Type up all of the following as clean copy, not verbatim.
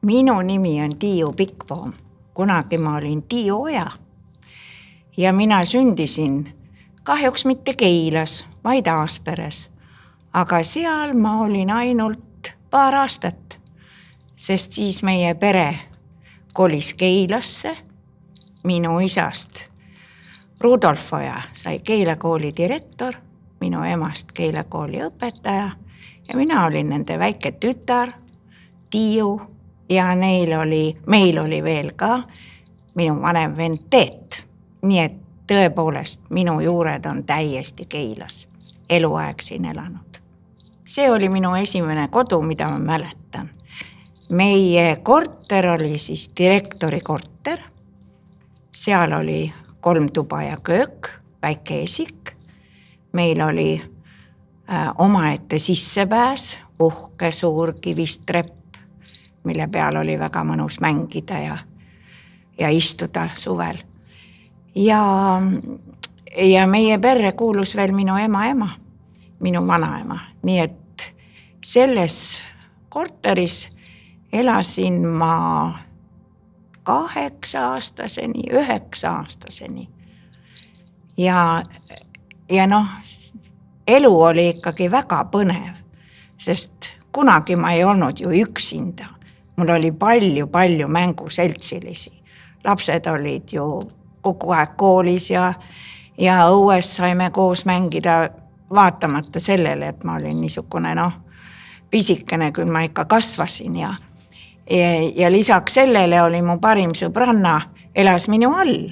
Minu nimi on Tiiu Pikkpoom. Kunagi ma olin Tiiu Oja. Ja mina sündisin kahjuks mitte Keilas, vaid Aasperes. Aga seal ma olin ainult paar aastat, sest siis meie pere kolis Keilasse. Minu isast Rudolf Oja sai Keila kooli direktor, minu emast Keila kooli õpetaja ja mina olin nende väike tütar, Tiiu, ja meil oli veel ka minu vanem vend Teet. Nii et tõepoolest minu juured on täiesti Keilas, eluaeg siin elanud. See oli minu esimene kodu, mida ma mäletan. Meie korter oli siis direktori korter. Seal oli 3 tuba ja köök, väike esik. Meil oli omaette sissepääs, uhke suur kivist trepp, mille peal oli väga mõnus mängida ja istuda suvel. Ja meie perre kuulus veel minu ema, minu vanaema. Nii et selles korteris elasin ma 8-aastaseni, 9-aastaseni. Ja elu oli ikkagi väga põnev, sest kunagi ma ei olnud ju üksinda. Mul oli palju mänguseltsilisi. Lapsed olid ju kogu aeg koolis ja õues saime koos mängida, vaatamata sellele, et ma olin niisugune pisikene, küll ma ikka kasvasin ja lisaks sellele oli mu parim sõbranna, elas minu all.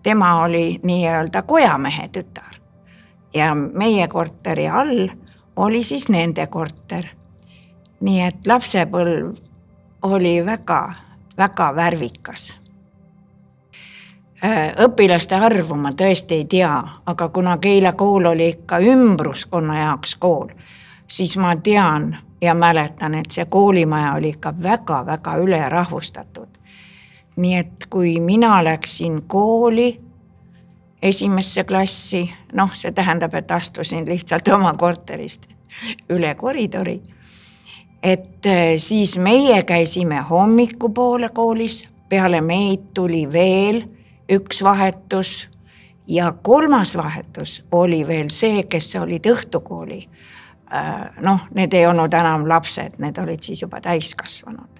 Tema oli nii-öelda kojamehe tütar ja meie korteri all oli siis nende korter. Nii et lapsepõlv oli väga värvikas. Õpilaste arvu ma tõesti ei tea, aga kuna Keila kool oli ikka ümbruskonna jaoks kool, siis ma tean ja mäletan, et see koolimaja oli ikka väga ülerahvustatud. Nii et kui mina läksin kooli esimesse klassi, see tähendab, et astusin lihtsalt oma korterist üle koridori, et siis meie käisime hommikupoole koolis, peale meid tuli veel üks vahetus ja 3. vahetus oli veel see, kes olid õhtukooli. Need ei olnud enam lapsed, need olid siis juba täiskasvanud.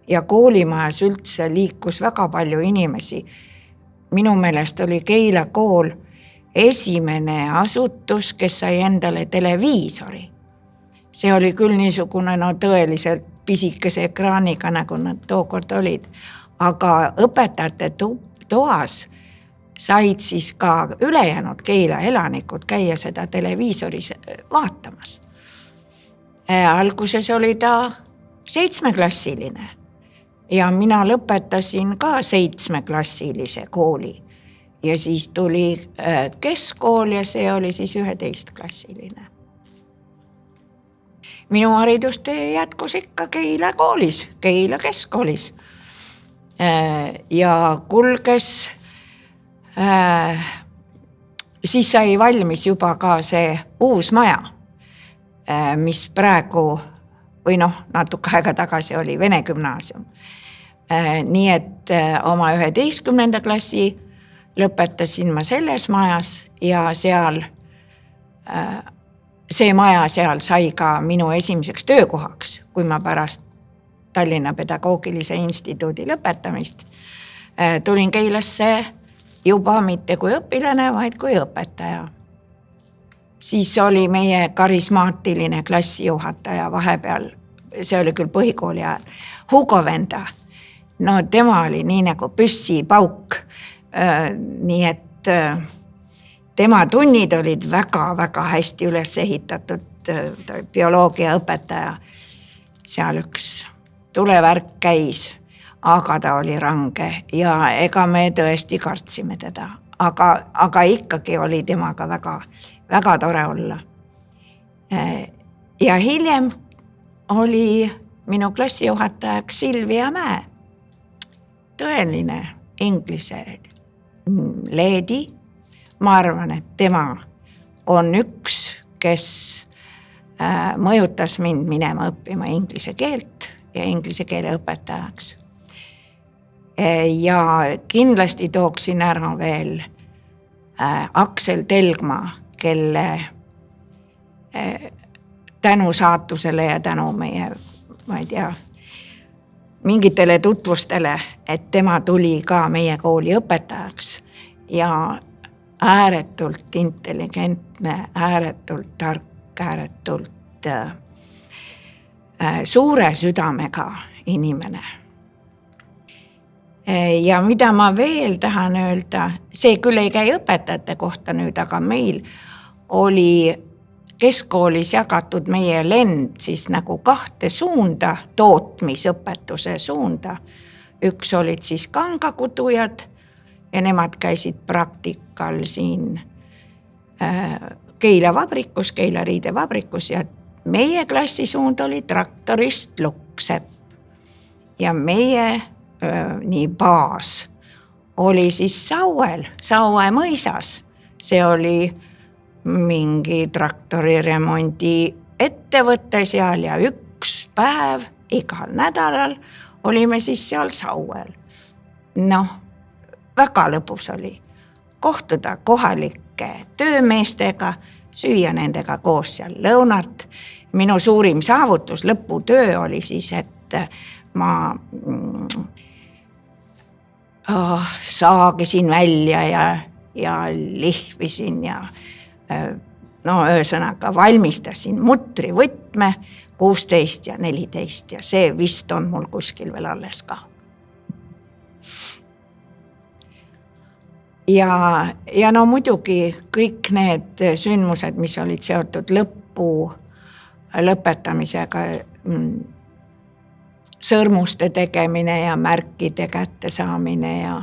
Ja koolimajas üldse liikus väga palju inimesi. Minu meelest oli Keila kool esimene asutus, kes sai endale televiisori. See oli küll niisugune tõeliselt pisikese ekraaniga, nagu nad tookord olid, aga õpetajate toas said siis ka ülejäänud Keila elanikud käia seda televiisoris vaatamas. Alguses oli ta 7-klassiline ja mina lõpetasin ka 7-klassilise kooli ja siis tuli keskkool ja see oli siis 11-klassiline. Minu haridustee jätkus ikka Keila koolis, Keila keskkoolis. Ja kulges, siis sai valmis juba ka see uus maja, mis praegu või natuke aega tagasi oli Vene gümnaasium. Nii et oma 11. klassi lõpetasin ma selles majas ja see maja seal sai ka minu esimeseks töökohaks, kui ma pärast Tallinna Pedagoogilise Instituudi lõpetamist tulin Keilasse juba mitte kui õpilane, vaid kui õpetaja. Siis oli meie karismaatiline klassijuhataja vahepeal, see oli küll põhikooli ajal, Hugo Venda. Tema oli nii nagu püssipauk, nii et tema tunnid olid väga hästi üles ehitatud, bioloogia õpetaja. Seal üks tulevärk käis, aga ta oli range ja ega me tõesti kartsime teda, aga ikkagi oli temaga väga tore olla. Ja hiljem oli minu klassijuhatajaks Silvia Mäe, tõeline inglise leedi. Ma arvan, et tema on üks, kes mõjutas mind minema õppima inglise keelt ja inglise keele õpetajaks. Ja kindlasti tooksin ära veel Aksel Telgma, kelle tänu saatusele ja tänu meie, ma ei tea, mingitele tutvustele, et tema tuli ka meie kooli õpetajaks ja ääretult intelligentne, ääretult tark, ääretult suure südamega inimene. Ja mida ma veel tahan öelda, see küll ei käi õpetajate kohta nüüd, aga meil oli keskkoolis jagatud meie lend siis nagu 2 suunda, tootmisõpetuse suunda. Üks olid siis kangakudujad ja nemad käisid praktikal siin Keila vabrikus, Keila riidevabrikus ja meie klassisuund oli traktorist Lukksepp. Ja meie nii baas oli siis Sauel, Saue mõisas. See oli mingi traktoriremondi ettevõtte seal ja üks päev igal nädalal olime siis seal Sauel. Noh, väga lõbus oli kohtuda kohalike töömeestega, süüa nendega koos seal lõunat. Minu suurim saavutus, lõputöö oli siis, et ma saagisin välja ja lihvisin ja ühesõnaga valmistasin mutrivõtme 16 ja 14 ja see vist on mul kuskil veel alles ka. Ja no muidugi kõik need sündmused, mis olid seotud lõpetamisega, sõrmuste tegemine ja märkide kätte saamine ja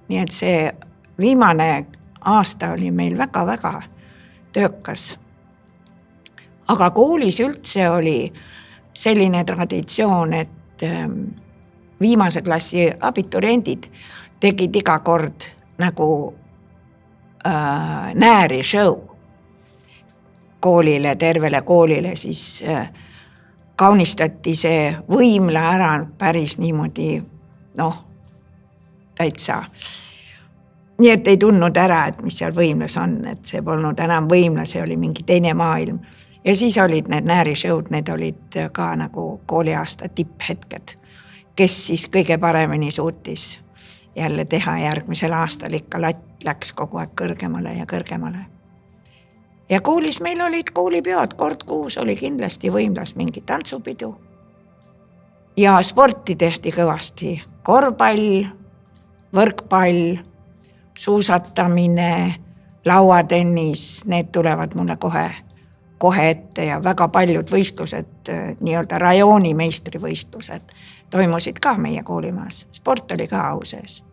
nii et see viimane aasta oli meil väga-väga töökas. Aga koolis üldse oli selline traditsioon, et viimase klassi abituriendid tegid iga kord nagu nääri show koolile, tervele koolile, siis kaunistati see võimla ära päris niimoodi, täitsa. Nii et ei tundnud ära, et mis seal võimlas on, et see polnud enam võimla, see oli mingi teine maailm. Ja siis olid need näärishoud, need olid ka nagu kooliaasta tipphetked, kes siis kõige paremini suutis jälle teha järgmisel aastal, ikka latt läks kogu aeg kõrgemale ja kõrgemale. Ja koolis meil olid koolipeod, kord kuus oli kindlasti võimlas mingi tantsupidu. Ja sporti tehti kõvasti, korvpall, võrkpall, suusatamine, lauatennis, need tulevad mulle kohe ette ja väga paljud võistlused, nii-öelda rajooni meistrivõistlused toimusid ka meie koolimaas. Sport oli ka au sees.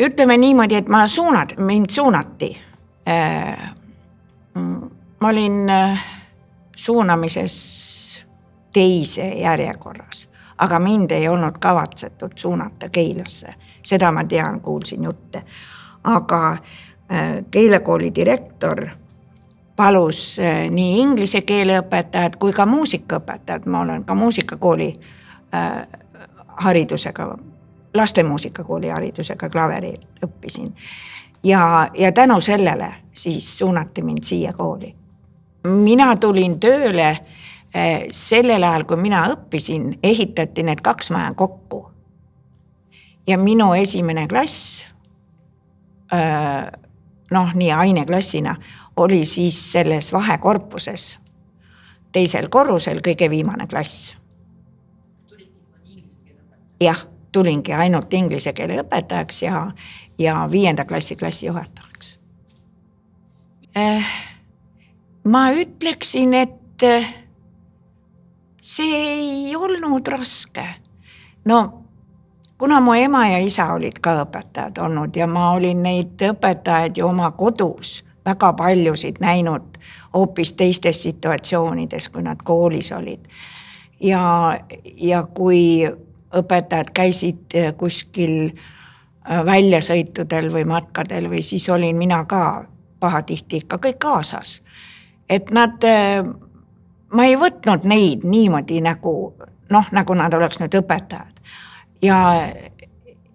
Ütleme niimoodi, et mind suunati. Ma olin suunamises teise järjekorras, aga mind ei olnud kavatsetud suunata Keilasse. Seda ma tean, kuulsin jutte. Aga Keila kooli direktor palus nii inglise keele õpetajad kui ka muusikaõpetajad. Ma olen ka muusikakooli haridusega, lastemuusikakooli haridusega klaverilt õppisin. Ja tänu sellele siis suunati mind siia kooli. Mina tulin tööle sellel ajal, kui mina õppisin, ehitati need 2 maja kokku. Ja minu esimene klass, nii aineklassina, oli siis selles vahekorpuses, teisel korrusel kõige viimane klass. Jah, tulingi ainult inglise keele õpetajaks ja 5. klassi klassijuhatajaks. Ma ütleksin, et see ei olnud raske. Kuna mu ema ja isa olid ka õpetajad olnud ja ma olin neid õpetajaid ju oma kodus väga paljusid näinud hoopis teistes situatsioonides, kui nad koolis olid. Ja kui õpetajad käisid kuskil väljasõitudel või matkadel või siis olin mina ka pahatihti ikka kõik kaasas. et nad, ma ei võtnud neid niimoodi nagu nad oleks nüüd õpetajad. Ja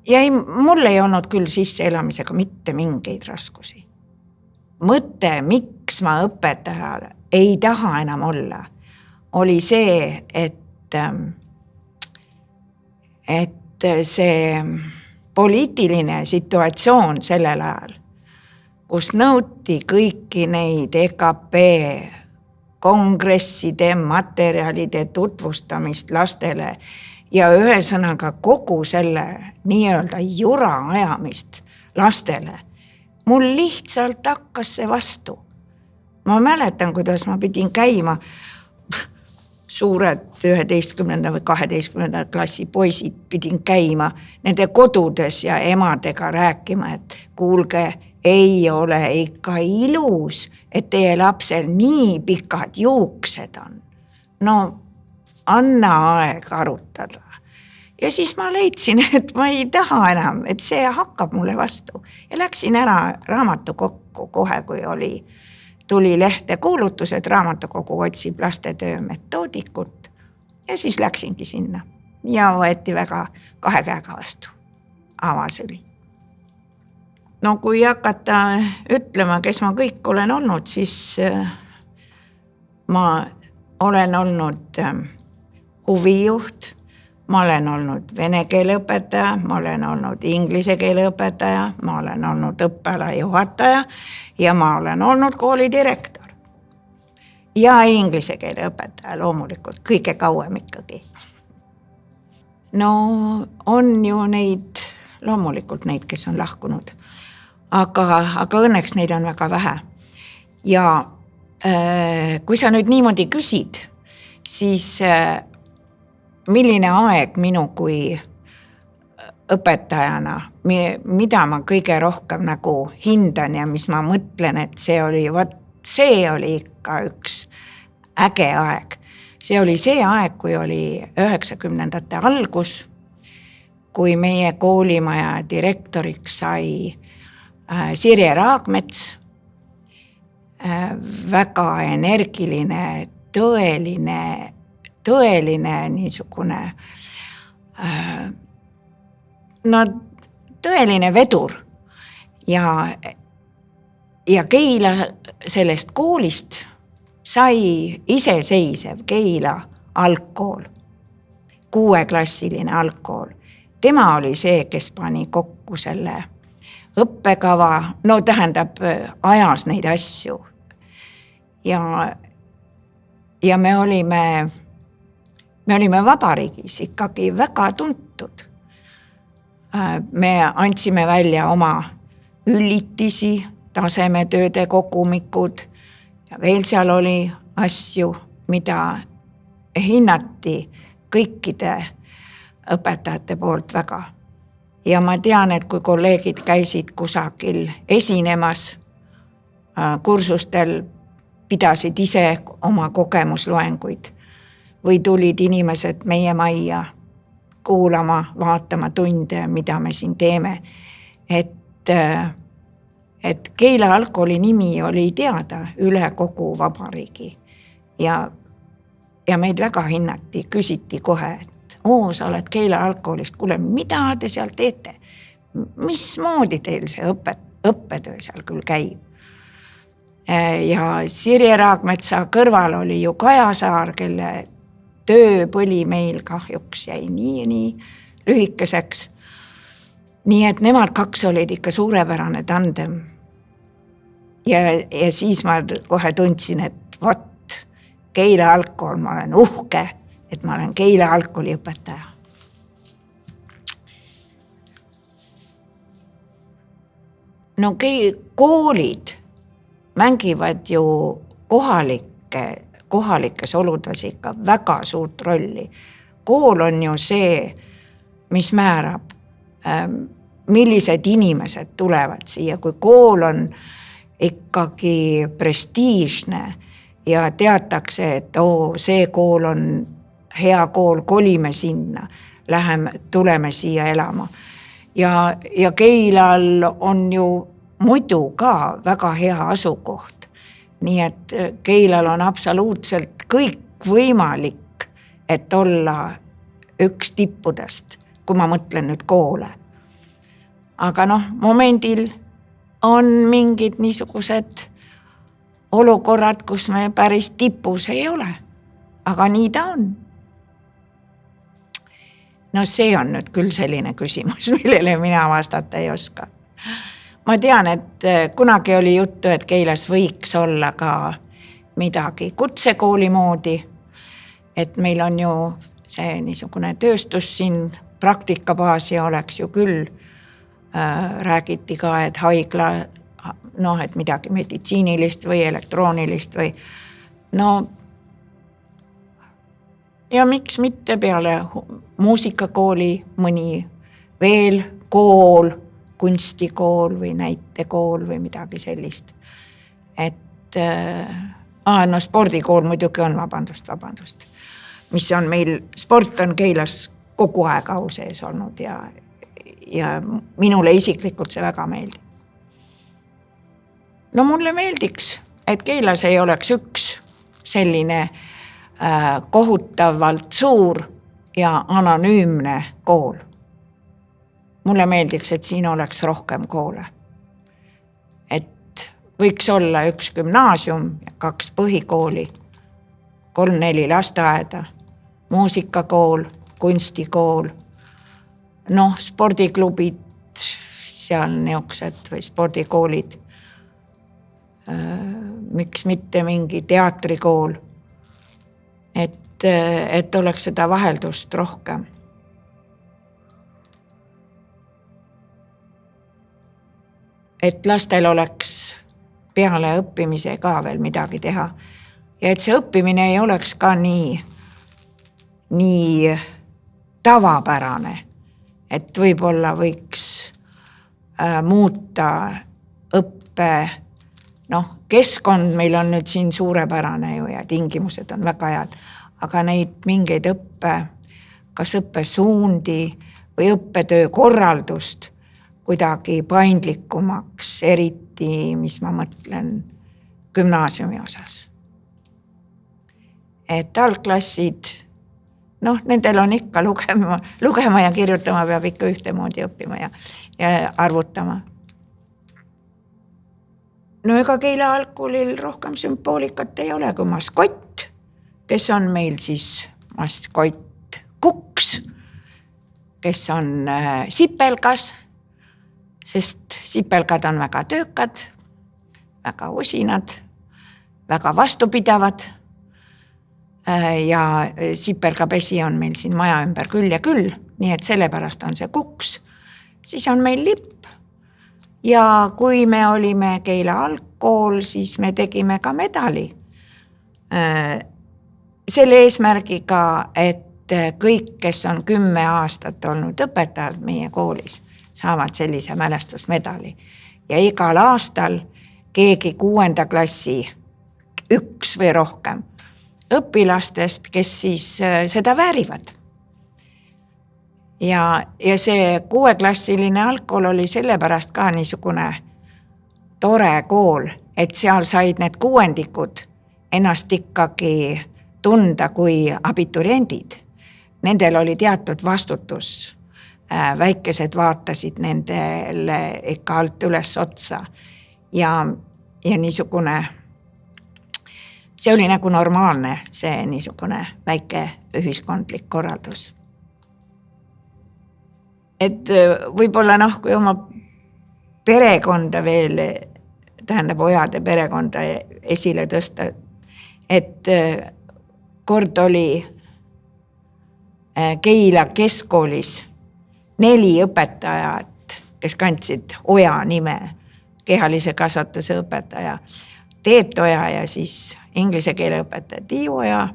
ei, mul ei olnud küll sisseelamisega mitte mingeid raskusi. Mõte, miks ma õpetaja ei taha enam olla, oli see, et see poliitiline situatsioon sellel ajal, kus nõuti kõiki neid EKP kongresside materjalide tutvustamist lastele ja ühesõnaga kogu selle nii-öelda jura ajamist lastele, mul lihtsalt hakkas see vastu. Ma mäletan, kuidas ma pidin käima, suured 11. või 12. klassi poisid pidin käima nende kodudes ja emadega rääkima, et kuulge, ei ole ikka ilus, et teie lapsel nii pikad juuksed on. No anna aeg arutada. Ja siis ma leidsin, et ma ei taha enam, et see hakkab mulle vastu. Ja läksin ära raamatukokku kohe, kui tuli lehte kuulutused, raamatukogu otsib lastetöö metoodikut. Ja siis läksingi sinna ja võeti väga 2 käega vastu. Avasüli. No kui hakata ütlema, kes ma kõik olen olnud, siis ma olen olnud huvijuht, ma olen olnud vene keele õpetaja, ma olen olnud inglise keele õpetaja, ma olen olnud õppeala juhataja ja ma olen olnud kooli direktor. Ja inglise keele õpetaja loomulikult, kõige kauem ikkagi. No on ju neid, loomulikult neid, kes on lahkunud. Aga õnneks neid on väga vähe. Ja kui sa nüüd niimoodi küsid, siis milline aeg minu kui õpetajana, mida ma kõige rohkem nagu hindan ja mis ma mõtlen, et see oli ikka üks äge aeg. See oli see aeg, kui oli 90ndate algus, kui meie koolimaja direktoriks sai Sirje Raagmets, väga energiline, tõeline niisugune, tõeline vedur ja Keila sellest koolist sai iseseisev Keila algkool, 6-klassiline algkool. Tema oli see, kes pani kokku selle õppekava, tähendab ajas neid asju. Ja me olime vabariigis ikkagi väga tuntud. Me andsime välja oma üllitisi, tasemetööde kogumikud ja veel seal oli asju, mida hinnati kõikide õpetajate poolt väga. Ja ma tean, et kui kolleegid käisid kusagil esinemas kursustel, pidasid ise oma kogemusloenguid või tulid inimesed meie majja kuulama, vaatama tunde, mida me siin teeme. Et Keila algkooli nimi oli teada üle kogu vabariigi ja meid väga hinnati, küsiti kohe, et sa oled Keila algkoolist, kuule, mida te seal teete? Mismoodi teil see õppetöö seal küll käib? Ja Sirje Raagmetsa kõrval oli ju Kaja Saar, kelle tööpõli meil kahjuks jäi nii lühikeseks. Nii et nemad 2 olid ikka suurepärane tandem. Ja siis ma kohe tundsin, et Keila algkool, ma olen uhke, et ma olen Keila algkooli õpetaja. No koolid mängivad ju kohalikes oludes ikka väga suurt rolli. Kool on ju see, mis määrab, millised inimesed tulevad siia, kui kool on ikkagi prestiižne ja teatakse, et see kool on hea kool, kolime sinna, tuleme siia elama. Ja Keilal on ju muidu ka väga hea asukoht. nii et Keilal on absoluutselt kõik võimalik, et olla üks tippudest, kui ma mõtlen nüüd koole. Aga momendil on mingid niisugused olukorrad, kus me päris tipus ei ole. Aga nii ta on. See on nüüd küll selline küsimus, millele mina vastata ei oska. Ma tean, et kunagi oli juttu, et Keilas võiks olla ka midagi kutsekooli moodi. Et meil on ju see niisugune tööstus siin praktikabaasi oleks ju küll. Räägiti ka, et haigla, et midagi meditsiinilist või elektroonilist või ja miks mitte peale muusikakooli mõni veel kool, kunstikool või näitekool või midagi sellist. Et spordikool muidugi on, vabandust. Mis on meil, sport on Keilas kogu aeg au sees olnud ja minule isiklikult see väga meeldib. Mulle meeldiks, et Keilas ei oleks üks selline kohutavalt suur ja anonüümne kool. Mulle meeldiks, et siin oleks rohkem koole. Et võiks olla üks gümnaasium ja 2 põhikooli, 3-4 lasteaeda, muusikakool, kunstikool, spordiklubid, seal niuksed või spordikoolid. Miks mitte mingi teatrikool. Et oleks seda vaheldust rohkem. Et lastel oleks peale õppimise ka veel midagi teha. Ja et see õppimine ei oleks ka nii tavapärane. Et võib-olla võiks muuta õppe, keskkond meil on nüüd siin suurepärane ju ja tingimused on väga head, aga neid mingeid kas õppesuundi või õppetöö korraldust kuidagi paindlikumaks, eriti, mis ma mõtlen gümnaasiumi osas. Et algklassid, nendel on ikka lugema ja kirjutama peab ikka ühtemoodi õppima ja arvutama. Ega Keila algkoolil rohkem sümboolikat ei ole kui maskott, kes on meil siis maskott Kuks, kes on sipelgas, sest sipelgad on väga töökad, väga usinad, väga vastupidavad ja sipelgapesi on meil siin maja ümber küll ja küll, nii et sellepärast on see Kuks. Siis on meil lipp. Ja kui me olime Keila algkool, siis me tegime ka medali. Selle eesmärgiga, et kõik, kes on 10 aastat olnud õpetajad meie koolis, saavad sellise mälestusmedali. Ja igal aastal keegi 6. klassi 1 või rohkem õpilastest, kes siis seda väärivad. Ja see 6-klassiline algkool oli sellepärast ka niisugune tore kool, et seal said need 6-ndikud ennast ikkagi tunda kui abituriendid. Nendel oli teatud vastutus. Väikesed vaatasid nendele ikka alt üles otsa. Ja niisugune, see oli nagu normaalne, see niisugune väike ühiskondlik korraldus. Et võib-olla kui oma perekonda veel, tähendab ojade perekonda esile tõsta, et kord oli Keila keskkoolis 4 õpetajat, kes kandsid Oja nime, kehalise kasvatuse õpetaja Teet Oja ja siis inglise keele õpetaja Tiiu Oja,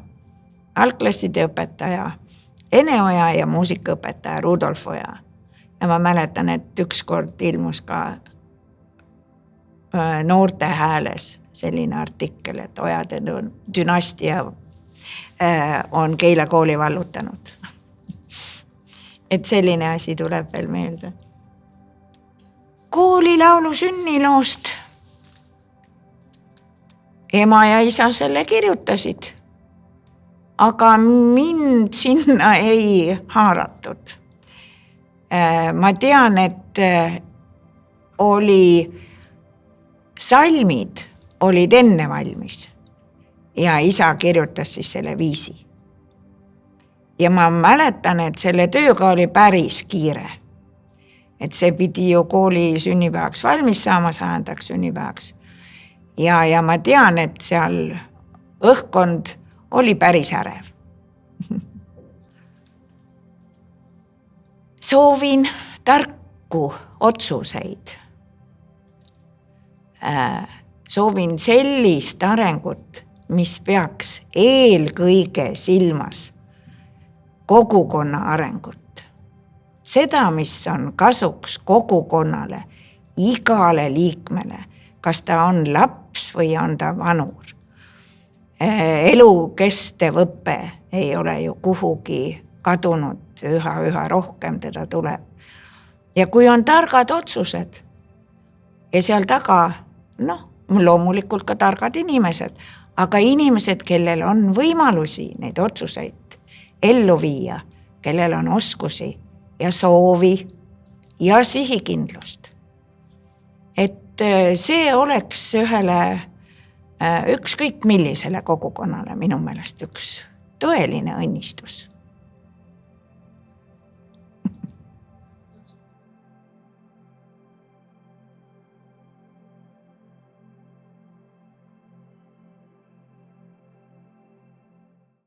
algklasside õpetaja Ene Oja ja muusikaõpetaja Rudolf Oja. Ja ma mäletan, et ükskord ilmus ka Noorte Hääles selline artikkel, et Ojade dünastia on Keila kooli vallutanud. Et selline asi tuleb veel meelde. Koolilaulu sünniloost ema ja isa selle kirjutasid. Aga mind sinna ei haaratud. Ma tean, et salmid olid enne valmis ja isa kirjutas siis selle viisi. Ja ma mäletan, et selle tööga oli päris kiire. Et see pidi ju kooli sünnipäevaks valmis saama, 100. sünnipäevaks. Ja ma tean, et seal õhkkond oli päris ärev. Soovin tarku otsuseid. Soovin sellist arengut, mis peaks eelkõige silmas kogukonna arengut. Seda, mis on kasuks kogukonnale, igale liikmele, kas ta on laps või on ta vanur. Elukestev õpe ei ole ju kuhugi kadunud, üha rohkem teda tuleb. Ja kui on targad otsused ja seal taga, loomulikult ka targad inimesed, aga inimesed, kellel on võimalusi neid otsuseid ellu viia, kellel on oskusi ja soovi ja sihikindlust. Et see oleks ühele ükskõik millisele kogukonnale minu meelest üks tõeline õnnistus.